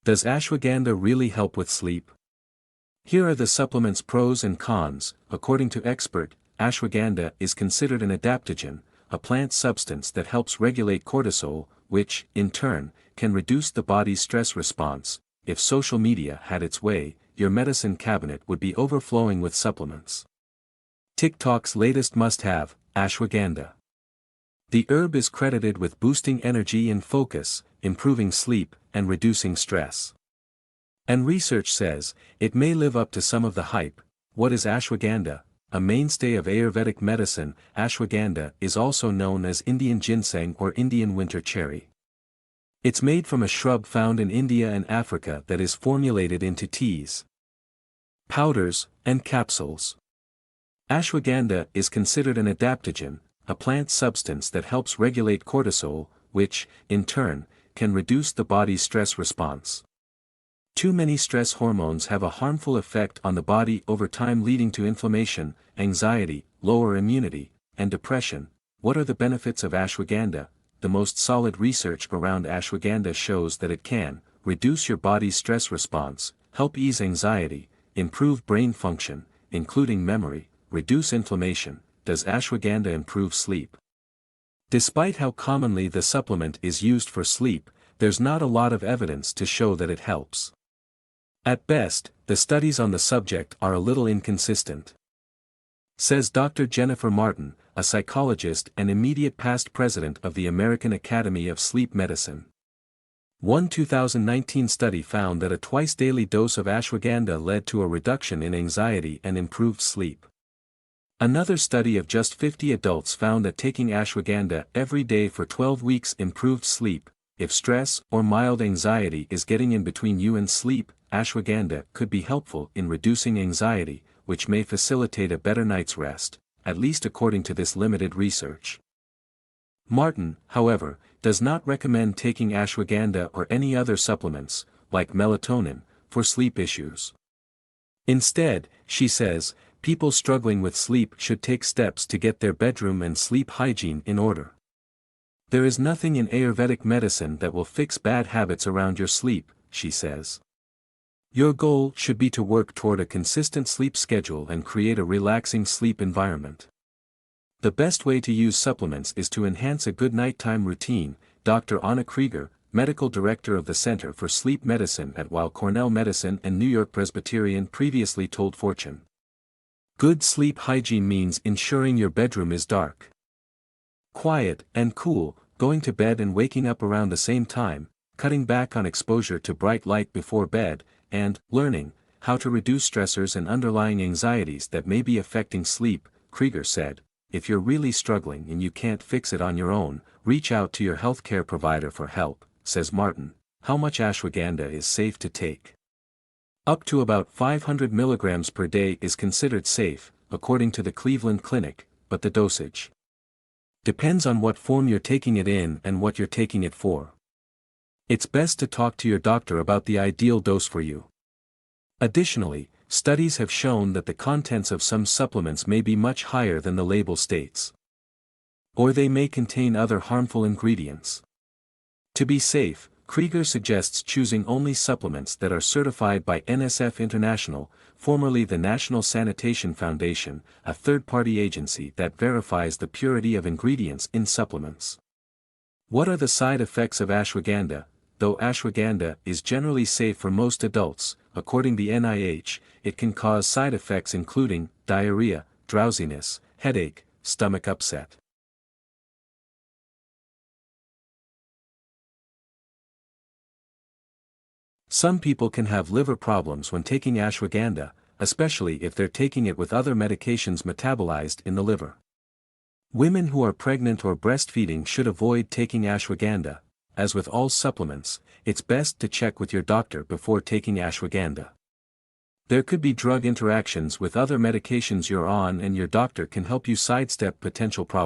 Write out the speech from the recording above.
Does ashwagandha really help with sleep? Here are the supplement's pros and cons. According to expert, ashwagandha is considered an adaptogen, a plant substance that helps regulate cortisol, which, in turn, can reduce the body's stress response. If social media had its way, your medicine cabinet would be overflowing with supplements. TikTok's latest must-have, ashwagandha. The herb is credited with boosting energy and focus, improving sleep, and reducing stress. And research says, it may live up to some of the hype. What is ashwagandha? A mainstay of Ayurvedic medicine, ashwagandha is also known as Indian ginseng or Indian winter cherry. It's made from a shrub found in India and Africa that is formulated into teas, powders, and capsules. Ashwagandha is considered an adaptogen, a plant substance that helps regulate cortisol, which, in turn, can reduce the body's stress response. Too many stress hormones have a harmful effect on the body over time, leading to inflammation, anxiety, lower immunity, and depression. What are the benefits of ashwagandha? The most solid research around ashwagandha shows that it can reduce your body's stress response, help ease anxiety, improve brain function, including memory, reduce inflammation. Does ashwagandha improve sleep? Despite how commonly the supplement is used for sleep, there's not a lot of evidence to show that it helps. At best, the studies on the subject are a little inconsistent, says Dr. Jennifer Martin, a psychologist and immediate past president of the American Academy of Sleep Medicine. One 2019 study found that a twice-daily dose of ashwagandha led to a reduction in anxiety and improved sleep. Another study of just 50 adults found that taking ashwagandha every day for 12 weeks improved sleep. If stress or mild anxiety is getting in between you and sleep, ashwagandha could be helpful in reducing anxiety, which may facilitate a better night's rest, at least according to this limited research. Martin, however, does not recommend taking ashwagandha or any other supplements, like melatonin, for sleep issues. Instead, she says, people struggling with sleep should take steps to get their bedroom and sleep hygiene in order. There is nothing in Ayurvedic medicine that will fix bad habits around your sleep, she says. Your goal should be to work toward a consistent sleep schedule and create a relaxing sleep environment. The best way to use supplements is to enhance a good nighttime routine. Dr. Anna Krieger, medical director of the Center for Sleep Medicine at Weill Cornell Medicine and New York Presbyterian, previously told Fortune. Good sleep hygiene means ensuring your bedroom is dark, quiet, and cool, going to bed and waking up around the same time, cutting back on exposure to bright light before bed, and learning how to reduce stressors and underlying anxieties that may be affecting sleep. Krieger said, if you're really struggling and you can't fix it on your own, reach out to your healthcare provider for help, says Martin. How much ashwagandha is safe to take? Up to about 500 milligrams per day is considered safe, according to the Cleveland Clinic, but the dosage depends on what form you're taking it in and what you're taking it for. It's best to talk to your doctor about the ideal dose for you. Additionally, studies have shown that the contents of some supplements may be much higher than the label states, or they may contain other harmful ingredients. To be safe, Krieger suggests choosing only supplements that are certified by NSF International, formerly the National Sanitation Foundation, a third-party agency that verifies the purity of ingredients in supplements. What are the side effects of ashwagandha? Though ashwagandha is generally safe for most adults, according to the NIH, it can cause side effects including diarrhea, drowsiness, headache, stomach upset. Some people can have liver problems when taking ashwagandha, especially if they're taking it with other medications metabolized in the liver. Women who are pregnant or breastfeeding should avoid taking ashwagandha. As with all supplements, it's best to check with your doctor before taking ashwagandha. There could be drug interactions with other medications you're on, and your doctor can help you sidestep potential problems.